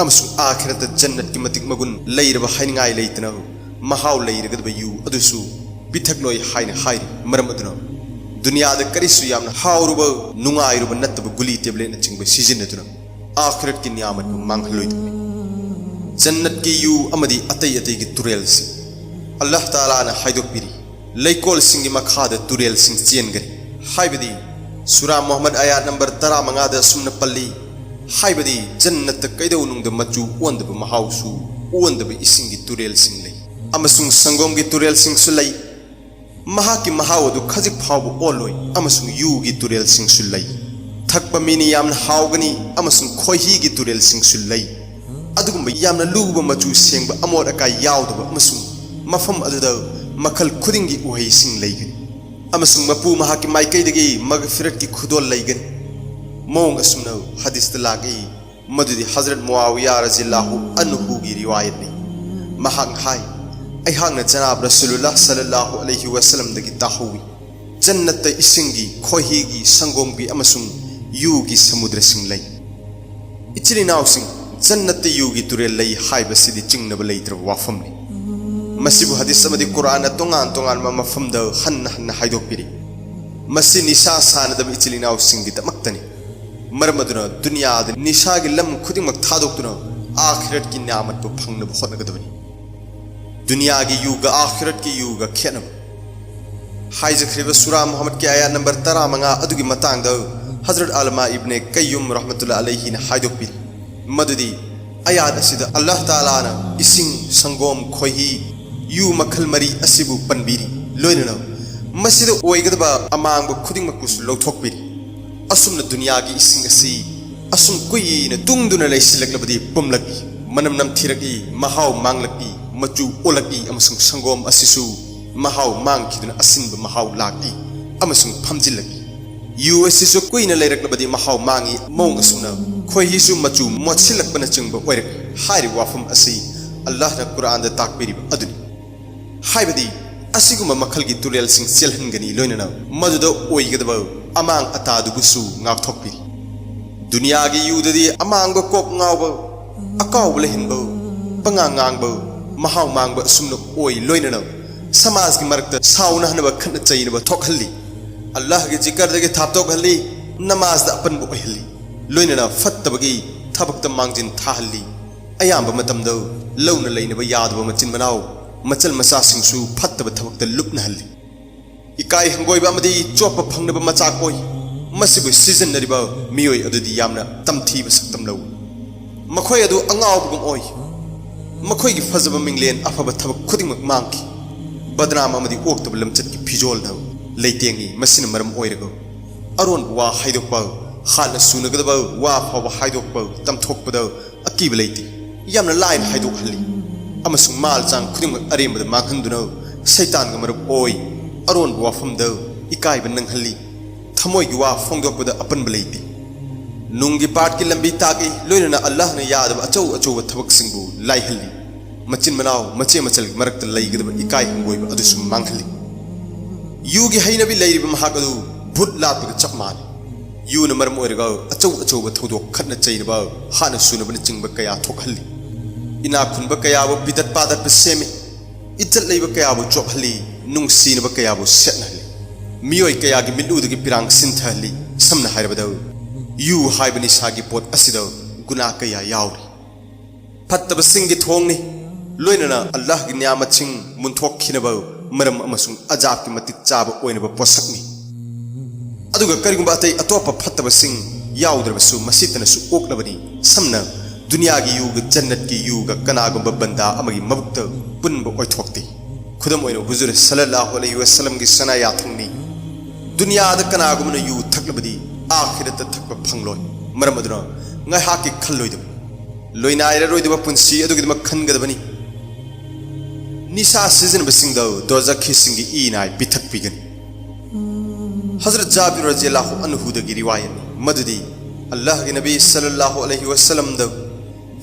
अमसु आखिरत जन्नत की मतिक मगुन लैरब हाइनिंगाई लेतना महाव लैरगदब यू अदुसु पिथकलोय हाइना हाइरि मरमदुना दुनियाद करिसु यामना हाउरुब नुंगाइरुब नत्तब गुली टेबलेट न चिंग सिजिनदुना आखिरत की नियामत मांगहलोइदुनी जन्नत की यू अमदी अतै अतै की तुरेल से अल्लाह ताला ना हाइदोकबिरी लैकोल सिंगी मखाद तुरेल सिंग चेनगरी हाइबदी सूरा मोहम्मद आयात नंबर 15 दा सुमन पल्ली हाइबदी जन्नत कैदौ नुंग मचु ओंदब महाउसु ओंदब इसिंगी तुरेल सिंग लई अमसुंग संगोम की तुरेल सिंग सुलई महाकी महावदु खजिक फाव ओलोय अमसुंग यू की तुरेल सिंग सुलई थकप मीनी यामन हावगनी अमसुंग खोही की तुरेल सिंग सुलई अदुगुंब यामन लुब मचु सेंब अमोर अका यावदब अमसुंग मफम अदुदा मखल खुदिंगी उहै सिंग लईगनी अमसुंग मपु महाकी माइकैदगी मगफिरत की खुदोल लईगनी मोंग असुमना हदीस तलागी मदुदी हजरत मुआविया रज़ियल्लाहु अन्हु की रिवायत ने महांग हाय अहांगना जनाब रसूलुल्लाह सल्लल्लाहु अलैहि वसल्लम दगी ताहुवी जन्नत इसिंगी खोहीगी संगोमगी अमसुंग यूगी समुद्र सिंग लई इचिलिनाउसिंग जन्नत यूगी तुरेल लई हाइबसिदि चिंगनब लैत्रब वाफमनि मसिबु हदीस अमदि कुरान तोंगान तोंगान मफमद हन्न हन्न हाइदोकबिरी मसि निशा सानदब इचिलिनाउसिंग गी तमक्तनि मरमदुना दुनियाद निशागी लम खुदिमक थादोक्तुना आखिरत की नियामत को फंगनब होनगदबनि दुनिया की युग आखिरत की युग खेनब हाइजख्रिब सूरा मोहम्मद की आयत नंबर 15 अदुगी मतांगद हजरत अल्मा इब्ने कय्युम रहमतुल्लाह अलैहि ने हाइदोकबिरी मदुदी आयत असिद अल्लाह ताला ना इसिंग संगोम खोही यू मखल मरी असिबु पनबिरी लोइनना मसिद ओइगदबा अमांग खुदिंगमकुस लौथोकबिरी असुमन दुनिया की इसिंग असि असुम कुयिन तुंगदुना लैसिलकलबदी पुमलकी मनम नमथिरकी महाव मांगलकी मचु ओलकी अमसुंग संगोम असिसु महाव मांगखिदुना असिनब महाव लाकी अमसुंग फमजिलकी यू असिसु कुइना लैरकलबदी महाव मांगी मौंग असुना खोहिसु मचु मोछिलकपना चिंग ओइरक हारि वाफम असि अल्लाह ने कुरान दा ताकबिरिब अदुनि हाइबदी असिगुम मखल की तुरेल सिंग चेलहनगनी लोइनना मदुदो ओइगदब अमांग अतादुबुसु ngaktokpiri दुनिया की युददी अमांग कोक ngaव अकाव लेहिनब पंगा ngang महाव मांग असुमनो ओइ लोइनना समाज की मरकत साउना हनब खन चैनब थोखल्ली अल्लाह की जिकर दगे थापतोखल्ली नमाज दा अपन ओइहल्ली लोइनना फत्तबगी थबक्त मांगजिन थाहल्ली अयाम मतमदो लौना लेनब यादब मचिन मनाव मचल मचासिंगसु फत्तब थबक्त लुपनहल्ली इकाई हंगोइब अमदी चोप फंगनब मचा कोइ मसिबु सिजनरिब मियोय अदुदी यामना तमथीब सक्तम लौ मखोय अदु अंगावबगुम ओइ मखोय की फजब मिंगलेन अफब थबक खुदिंगमक मांगकी बदनाम अमदी ओक्तब लमचत की फिजोल नौ लेतेंगी मसिन मरम ओइरगो अरोन वा हाइदोकब हाना सुनगदब वा फाव हाइदोकब तमथोकबद अकीब लेते यामना लाइन हाइदोकहल्ली अमसुंग माल चांग खुदिंगमक अरेमबद मांगहंदुनो सैतान ग मरब ओइ अरोन वाफमद इकाइब नंगहल्ली थमोय की वा फोंगदोकबद अपनब लेते नुंगी पाट की लंबी तागी लोइनना अल्लाह ने यादब अचौ अचौ थबक सिंगबु लाइहल्ली मचिन मनाव मचे मचल मरक्त लैगदब इकाई हंगोइब अदुसु मांगहल्ली युगी हैनबी लैरिब महाकदु भूत लातग चपमान युन मरम ओइरग अचौ अचौ थौदोक खतना चैनब हाना सुनबन चिंगब कया थोखल्ली इना खुनब कयाबु बिदत पादत सेमे इज्जत लैब कयाबु चोपहल्ली नुंगसीनब कयाबु सेटनहल्ली मियोय कयागी मिलुदगी पिरांग सिंथहल्ली समना हाइरबद यू हाइबनि सागी पोत असिद गुना कया याउरी फत्तब सिंगी थोंगनी लोइनना अल्लाह की न्यामचिंग मुंथोखिनब मरम अमसुंग अजाब की मतिक चाब ओइनब पोसकनी अदुगा करिगुंबा अतै अतोप फत्तब सिंग याउद्रबसु मसितनसु ओकनबनी समना दुनिया की युग जन्नत की युग कनागुंबा बंदा अमगी मबुक्त पुनब ओइथोक्ति खुदम ओइनो हुजूर सल्लल्लाहु अलैहि वसल्लम की सना याथंगनी दुनिया द कनागुंबना यु थक्लबदी आखिरत थक्प फंगलोय मरम अदुना ngaiha खल्लोइदब लोइनाइरा रोइदब पुंसी अदुगिदम खनगदबनी निशा सिजनब सिंगदो दोजखि सिंगी इनाय पिथक पिगनी हजरत जाबिर रज़ियल्लाहु अन्हु दगी रिवायत मदुदी अल्लाह के नबी सल्लल्लाहु अलैहि वसल्लम द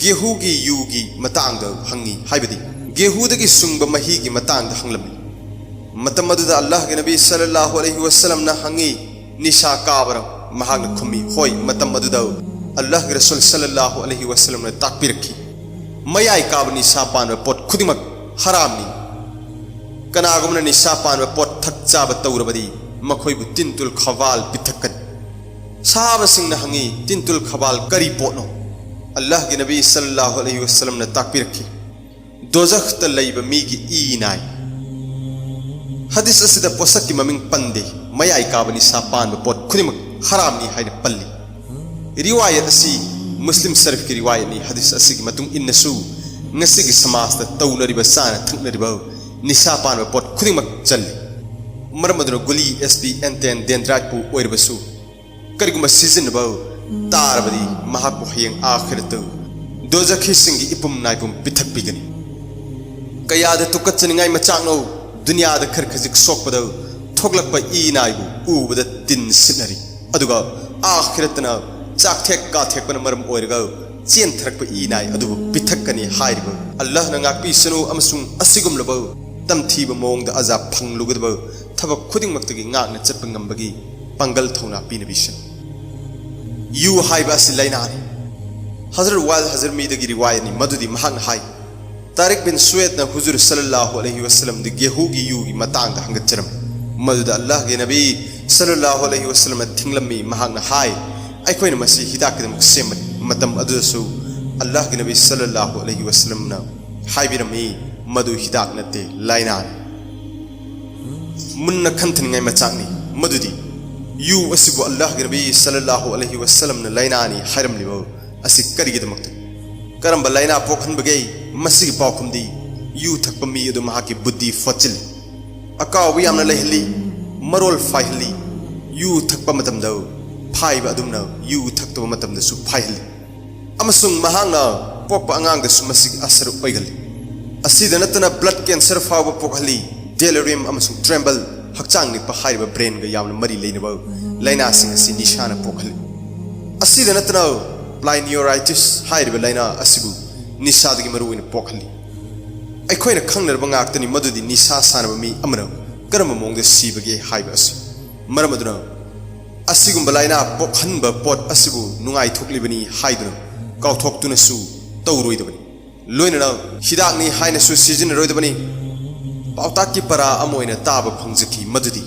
गेहू की यू की मतांग द हंगी हाइबदी गेहू दगी सुंगब मही की मतांग द हंगलमी मतम मदुदा अल्लाह के नबी सल्लल्लाहु अलैहि वसल्लम न हंगी निशा काबर महाग खुमी होय मतम मदुदा अल्लाह के रसूल सल्लल्लाहु अलैहि वसल्लम ने ताकपी रखी मयाई काब निशा पान पोट खुदिमक हरामनी कनागुमन निशा पान पोट थक चाब तौरबदी मखोइबु तिंतुल खवाल पिथकन साहब सिंह ने हंगी तिंतुल खवाल करी पोनो अल्लाह के नबी सल्लल्लाहु अलैहि वसल्लम ने ताकपी रखी दोजख त लैब मी की ईनाय हदीस असिदा पोसक की ममिंग पंदे मयाई काब निशा पान पोट खुदिमक हरामनी हाइने पल्ली रिवायत असी मुस्लिम शरीफ की रिवायत नी हदीस असी की मतुंग इन्नसु ngasi gi samas ta taunariba sana thaknariba nisa pan ba pot khudimak challi maramadro guli sp n10 dendrat pu oirbasu kariguma season ba tarbadi mahak bu hayeng akhiratu dozakhi singi ipum naipum pithak bigani kaya da tukatchaningai machangno dunya da kharkhajik sokpada thoklakpa i naibu ubada tin sinari aduga akhiratna chak thek ka thekpana maram oirga चेन थरक इनाय अदुबु पिथक्कनी हाइरिब अल्लाह न गापी सनु अमसुंग असिगुम लब तमथीब मोंग the अजाब फंगलुगदब थबक खुदिंग मक्तगी गागन Chatap ngambagi पंगल थौना पिनबिसन you HYBE असि लाइनारी हजरत वाल हजर मी दगी रिवायत नि मदुदी महान हाइ तारिक बिन सुएद न हुजूर सल्लल्लाहु अलैहि वसल्लम द गेहू की यू की मतांग द हंगचरम मदुद अल्लाह के नबी सल्लल्लाहु अलैहि वसल्लम थिंगलमी महान हाइ अखोइन मसी हिदाकदम सेम मतम अदुसु अल्लाह के नबी सल्लल्लाहु अलैहि वसल्लम ना हाइबिरमी मदु हिदाक नते लाइना मुन्न खंथनिंगाय मचांगनी मदुदी यू असिबु अल्लाह के नबी सल्लल्लाहु अलैहि वसल्लम ना लाइनानी हाइरमलिबो असि करिगिदमक्त करम लाइना पोखनबगे मसी पावखुमदी यू थकपमी अदु महाकी बुद्धि फचिल अकाव यामना लेहली मरोल फाइहली यू थकप मतमदो फाइब अदुमना यू थकतब मतमदसु फाइहली अमसुंग महांगना पोप अंगांगदसु मसी असर ओइगली असिदा नतना ब्लड कैंसर फाव पोखली डेलिरियम अमसुंग ट्रेम्बल हक्चांगनि पहाइब ब्रेन ग यामना मरी लेनब लाइना सिंग असि निशाना पोखली असिदा नतना प्लाइनियोराइटिस हाइब लाइना असिबु निसादगी मरुइन पोखली ꯑꯩꯈꯣꯏꯅ ꯈꯪꯅꯔꯕ ꯉꯥꯛꯇꯅꯤ ꯃꯗꯨꯗꯤ ꯅꯤꯁꯥ ꯁꯥꯟꯅꯕ ꯃꯤ ꯑꯃꯅ ꯀꯔꯝꯕ ꯃꯑꯣꯡꯗ ꯁꯤꯕꯒꯦ ꯍꯥꯏꯕ ꯑꯁꯤ ꯃꯔꯝ ꯑꯗꯨꯅ ꯑꯁꯤꯒꯨꯝꯕ ꯂꯥꯏꯅꯥ ꯄꯣꯛꯍꯟꯕ ꯄꯣꯠ ꯑꯁꯤꯕꯨ ꯅꯨꯡꯉꯥꯏꯊꯣꯛꯂꯤꯕꯅꯤ ꯍꯥꯏꯗꯨꯅ ꯀꯥꯎꯊꯣꯛꯇꯨꯅꯁꯨ ꯇꯧꯔꯣꯏꯗꯕꯅꯤ ꯂꯣꯏꯅꯅ ꯍꯤꯗꯥꯛꯅꯤ ꯍꯥꯏꯅꯁꯨ ꯁꯤꯖꯤꯟꯅꯔꯣꯏꯗꯕꯅꯤ ꯄꯥꯎꯇꯥꯛꯀꯤ ꯄꯔꯥ ꯑꯃ ꯑꯣꯏꯅ ꯇꯥꯕ ꯐꯪꯖꯈꯤ ꯃꯗꯨꯗꯤ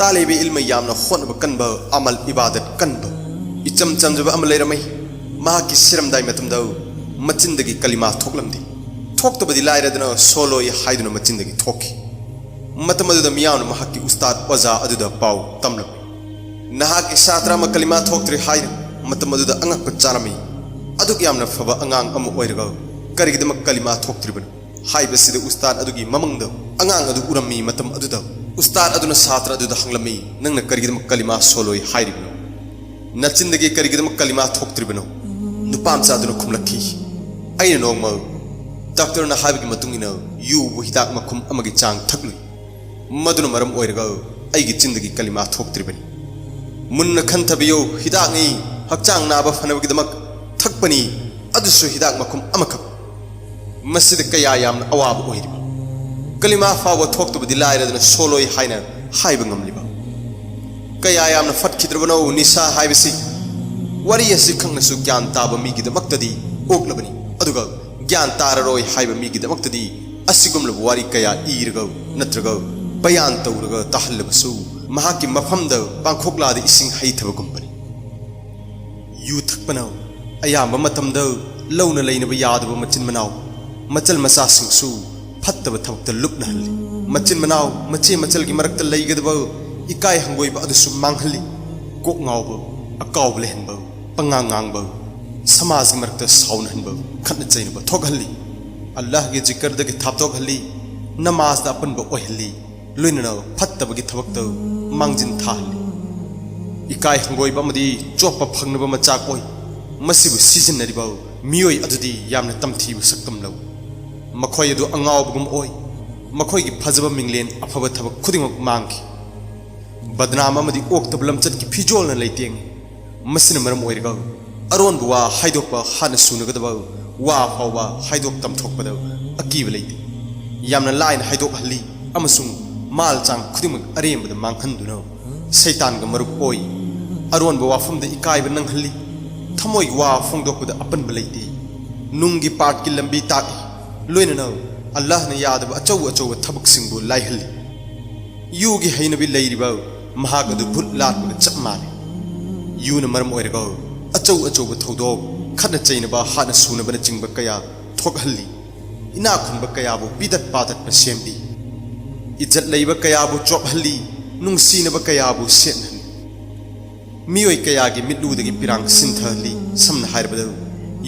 ꯇꯥꯂꯤꯕ ꯏꯜꯃ ꯌꯥꯝꯅ ꯍꯣꯠꯅꯕ ꯀꯟꯕ ꯑꯃꯜ ꯏꯕꯥꯗꯠ ꯀꯟꯕ ꯏꯆꯝ ꯆꯝꯖꯕ ꯑꯃ ꯂꯩꯔꯝꯃꯤ ꯃꯍꯥꯛꯀꯤ ꯁꯤꯔꯝꯗꯥꯏ ꯃꯇꯝꯗ ꯃꯆꯤꯟꯗꯒꯤ ꯀꯂꯤꯃꯥ ꯊꯣꯛꯂꯝꯗꯦ ꯊꯣꯛꯇꯕꯗꯤ ꯂꯥꯏꯔꯗꯅ ꯁꯣꯂꯣꯏ ꯍꯥꯏꯗꯨꯅ ꯃꯆꯤꯟꯗꯒꯤ ꯊꯣꯛꯈꯤ ꯃꯇꯝ ꯑꯗꯨꯗ ꯃꯤꯌꯥꯝꯅ ꯃꯍꯥꯛꯀꯤ ꯎꯁꯇꯥꯗ ꯑꯣꯖꯥ ꯑꯗꯨꯗ ꯄꯥꯎ ꯇꯝꯂꯝꯃꯤ ꯅꯍꯥꯛꯀꯤ ꯁꯥꯇ꯭ꯔ ꯑꯃ ꯀꯂꯤꯃꯥ ꯊꯣꯛꯇ꯭ꯔꯦ ꯍꯥꯏꯅ ꯃꯇꯝ ꯑꯗꯨꯗ ꯑꯉꯛꯄ ꯆꯥꯔꯝꯃꯤ ꯑꯗꯨꯛ ꯌꯥꯝꯅ ꯐꯕ ꯑꯉꯥꯡ ꯑꯃ ꯑꯣꯏꯔꯒ ꯀꯔꯤꯒꯤꯗꯃꯛ ꯀꯂꯤꯃꯥ ꯊꯣꯛꯇ꯭ꯔꯤꯕꯅꯣ ꯍꯥꯏꯕꯁꯤꯗ ꯎꯁꯇꯥꯗ ꯑꯗꯨꯒꯤ ꯃꯃꯪꯗ ꯑꯉꯥꯡ ꯑꯗꯨ ꯎꯔꯝꯃꯤ ꯃꯇꯝ ꯑꯗꯨꯗ ꯎꯁꯇꯥꯗ ꯑꯗꯨꯅ ꯁꯥꯇ꯭ꯔ ꯑꯗꯨꯗ ꯍꯪꯂꯝꯃꯤ ꯅꯪꯅ ꯀꯔꯤꯒꯤꯗꯃꯛ ꯀꯂꯤꯃꯥ ꯁꯣꯂꯣꯏ ꯍꯥꯏꯔꯤꯕꯅꯣ ꯅꯆꯤꯟꯗꯒꯤ ꯀꯔꯤꯒꯤꯗꯃꯛ ꯀꯂꯤꯃꯥ ꯊꯣꯛꯇ꯭ꯔꯤꯕꯅꯣ ꯅꯨꯄꯥꯃꯆꯥ ꯑꯗꯨꯅ ꯈꯨꯝꯂꯛꯈꯤ ꯑꯩꯅ ꯅꯣꯡꯃ ꯗꯥꯛꯇꯔꯅ ꯍꯥꯏꯕꯒꯤ ꯃꯇꯨꯡ ꯏꯟꯅ ꯌꯨꯕꯨ ꯍꯤꯗꯥꯛ ꯃꯈꯨꯝ ꯑꯃꯒꯤ ꯆꯥꯡ ꯊꯛꯂꯨꯏ ꯃꯗꯨꯅ ꯃꯔꯝ ꯑꯣꯏꯔꯒ ꯑꯩꯒꯤ ꯆꯤꯟꯗꯒꯤ ꯀꯂꯤꯃꯥ ꯊꯣꯛꯇ꯭ꯔꯤꯕꯅꯤ ꯃꯨꯟꯅ ꯈꯟꯊꯕꯤꯌꯨ ꯍꯤꯗꯥꯛꯅꯤ ꯍꯛꯆꯥꯡ ꯅꯥꯕ ꯐꯅꯕꯒꯤꯗꯃꯛ ꯊꯛꯄꯅꯤ ꯑꯗꯨꯁꯨ ꯍꯤꯗꯥꯛ ꯃꯈꯨꯝ ꯑꯃꯈꯛ ꯃꯁꯤꯗ ꯀꯌꯥ ꯌꯥꯝꯅ ꯑꯋꯥꯕ ꯑꯣꯏꯔꯤꯕ ꯀꯂꯤꯃꯥ ꯐꯥꯎꯕ ꯊꯣꯛꯇꯕꯗꯤ ꯂꯥꯏꯔꯗꯅ ꯁꯣꯂꯣꯏ ꯍꯥꯏꯅ ꯍꯥꯏꯕ ꯉꯝꯂꯤꯕ ꯀꯌꯥ ꯌꯥꯝꯅ ꯐꯠꯈꯤꯗ꯭ꯔꯕꯅꯣ ꯅꯤꯁꯥ ꯍꯥꯏꯕꯁꯤ ꯋꯥꯔꯤ ꯑꯁꯤ ꯈꯪꯅꯁꯨ ꯒ꯭ꯌꯥꯟ ꯇꯥꯕ ꯃꯤꯒꯤꯗꯃꯛꯇꯗꯤ ꯑꯣꯛꯂꯕꯅꯤ ꯑꯗꯨꯒ ꯒ꯭ꯌꯥꯟ ꯇꯥꯔꯔꯣꯏ ꯍꯥꯏꯕ ꯃꯤꯒꯤꯗꯃꯛꯇꯗꯤ ꯑꯁꯤꯒꯨꯝꯂꯕ ꯋꯥꯔꯤ ꯀꯌꯥ ꯏꯔꯒ ꯅꯠꯇ꯭ꯔꯒ ꯕꯌꯥꯟ ꯇꯧꯔꯒ ꯇꯥꯍꯜꯂꯕꯁꯨ ꯃꯍꯥꯛꯀꯤ ꯃꯐꯝꯗ ꯄꯥꯡꯈꯣꯛꯂꯥꯗ ꯏꯁꯤꯡ ꯍꯩꯊꯕꯒꯨꯝꯕꯅꯤ ꯌꯨ ꯊꯛꯄꯅ ꯑꯌꯥꯝꯕ ꯃꯇꯝꯗ ꯂꯧꯅ ꯂꯩꯅꯕ ꯌꯥꯗꯕ ꯃꯆꯤꯟ ꯃꯅꯥꯎ ꯃꯆꯜ ꯃꯆꯥꯁꯤꯡꯁꯨ ꯐꯠꯇꯕ ꯊꯕꯛꯇ ꯂꯨꯞꯅꯍꯜꯂꯤ ꯃꯆꯤꯟ ꯃꯅꯥꯎ ꯃꯆꯦ ꯃꯆꯜꯒꯤ ꯃꯔꯛꯇ ꯂꯩꯒꯗꯕ इकाय हंगोइब अदुसु मांगहली कोक ngaव अकाव लेहनब पंगांग ngaंगब समाज की मरकत साउनहनब खन चैनब थोगहली अल्लाह के जिक्र दगे थापतोगहली नमाज दा अपनब ओहली लुइनन फत्तब की थबक्त मांगजिन थाहली इकाय हंगोइब अमदी चोप फंगनब मचाक ओइ मसिबु सिजनरिब मियोय अदुदी यामना तमथीब सकम लौ मखोय अदु अंगावबगुम ओइ मखोय की फजब मिंगलेन अफब थबक खुदिंगक मांगकी बदनाम अमदी ओक्तब लमचत की फिजोल न लेतेंग मसिन मरम ओइरगा अरोन बुवा हाइदोकबा हान सुनगदबा वा फावबा हाइदोक तमथोकबद अकीब लेते यामना लाइन हाइदोक हल्ली अमसुंग माल चांग खुदिमक अरेमबद मांगहनदुनो शैतान ग मरुक ओइ अरोन बुवा फमद इकाइब नंगहल्ली थमोय वा फोंगदोकबद अपन बलेते नुंगी पाट की लंबी ताकी लोइननो अल्लाह ने यादब अचौ अचौ थबक सिंगबु लाइहल्ली युगी हैनबी लेरिबा महाग अदु भुट लाटबद चप माने युन मरम ओइरगा अचौ अचौ थौदोक खन चैनबा हान सुनबन चिंब कया थोकहल्ली इना खुनब कयाबु पिदत पादत पसेमदी इज्जत लेइबा कयाबु चोपहल्ली नुंगसीनबा कयाबु सेनहल्ली मियोय कयागी मिटलुदगी पिरांग सिंथहल्ली समन हाइरबद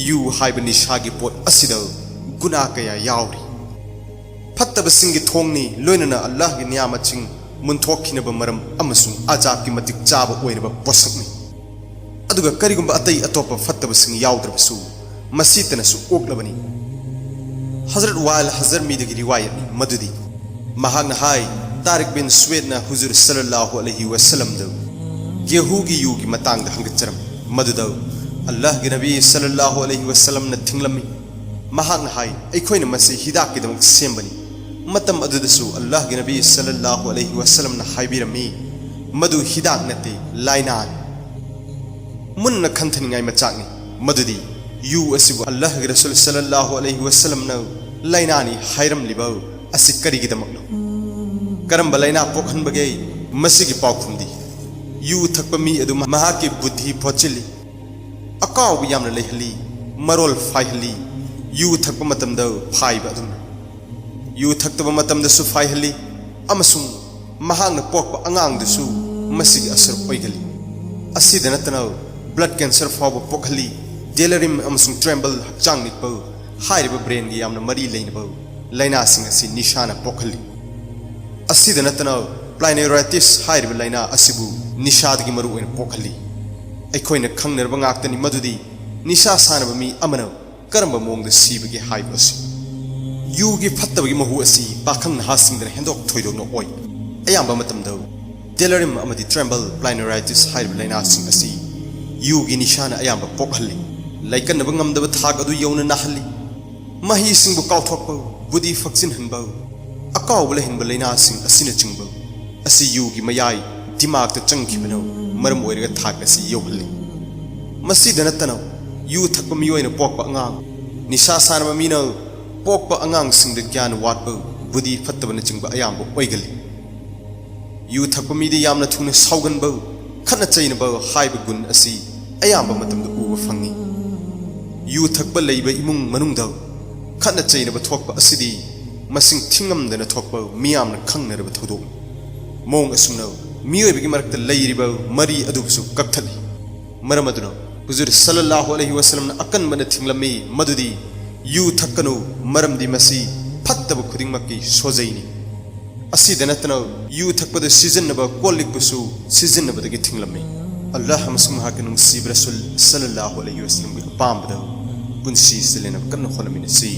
यु हाइब निशागी पोट असिदा गुना कया यावरी फत्तब सिंगी थोंगनी लोइनना अल्लाह की नियामचिंग मुनथोखिनब मरम अमसुंग आजाब की मतिक चाब ओइनब पोसकनी अदुगा करिगुंबा अतै अतोप फत्तब सिंग यावद्रबसु मसीतनसु ओक्लबनी हजरत वाल हजर मीदगी रिवायत मदुदी महागना हाय तारिक बिन सुवेदना हुजूर सल्लल्लाहु अलैहि वसल्लम द गेहूगी युगी मतांग द हंगचरम मदुद अल्लाह के नबी सल्लल्लाहु अलैहि वसल्लम न थिंगलमी महागना हाय अखोइना मसी हिदाक की दमक सेमबनी मतम अदुदसु अल्लाह के नबी सल्लल्लाहु अलैहि वसल्लम न हाइबिरमी मदु हिदाक नते लाइनान मुन्न खंथनिंगाय मचाकनी मदुदी यु असिबु अल्लाह के रसूल सल्लल्लाहु अलैहि वसल्लम न लाइनानी हाइरम लिबौ असि करिगी दमकनो करम बलाइना पोखनबगे मसिगी पाउखुमदी यु थकपमी अदु महाकी बुद्धि फोचिली अकाव यामना लेहली मरोल फाइहली यु थकप मतमद फाइब अदुम यु थक्तब मतमद सु फाइहली अमसुंग महांगना पोकप अंगांगदसु मसिगी असर ओइगली असिदा नतना ब्लड कैंसर फाव पोखली डेलरिम अमसुंग ट्रेम्बल हक्चांग निपौ हाइरिब ब्रेन गी यामना मरी लेनबौ लाइना सिंग असि निशाना पोखली असिदा नतना प्लाइनेराइटिस हाइरिब लाइना असिबु निशादगी मरु ओइन पोखली अखोइना खंगनरबा ngaktani madudi निशा सानब मी अमना करम मोंग सीबगे हाइबस युगी फत्तबगी महु असि पाखंग नहासिंगदन हेंदोक थोइदोक नो ओइ अयाम्बा मतमद डेलरिम अमदि ट्रेम्बल प्लाइनेराइटिस हाइरिब लाइना सिंग असि युगी निशाना अयाम्बा पोखली लाइकनब ngamdaba thak adu yawna nahali mahi singbu kauthokpa बुद्धि फक्सिनहनबा अकाउब लहिनबा लैनासिंग असिनचिंबा असि युगी मयाई दिमाग चंखिबनो मरम ओइरगा थाक असि यौहल्ली मसीद नतनो यू थकपा मियोइना पोकपा अंगांग निशा सानबा मीना पोकपा अंगांगसिंग ज्ञान वाटबा बुद्धि फत्तबना चिंबा अयाम्बा ओइगली यू थकपा मीदि यामना थुना साउगनबा खना चैनबा हाइबा गुण असि अयाम्बा मतमदा उबा फंगी यू थकपा लैबा इमुंग मनुंगदा खना चैनबा थोकपा असिदि मसिंग थिंगमदना थोकपा मियामना खंगनरबा थौदोक मोंग असुमना मियोइबगी मरकता लैरिबा मरी अदुबसु कक्थली मरम अदुना हुजूर सल्लल्लाहु अलैहि वसल्लम अकनबना थिंगलमी मदुदी यू थक्कनु मरमदी मसी फत्तब खुदिंगमकी सोजैनी असिद नतना यू थक्पद सिजन्नबा कोलिकबसु सिजन्नबदगी थिंगलमी अल्लाह अमसुंग हाके नुंसीब रसूल सल्लल्लाहु अलैहि वसल्लम की पामबदा पुंसी सिलेना कन्न खोनमिनसी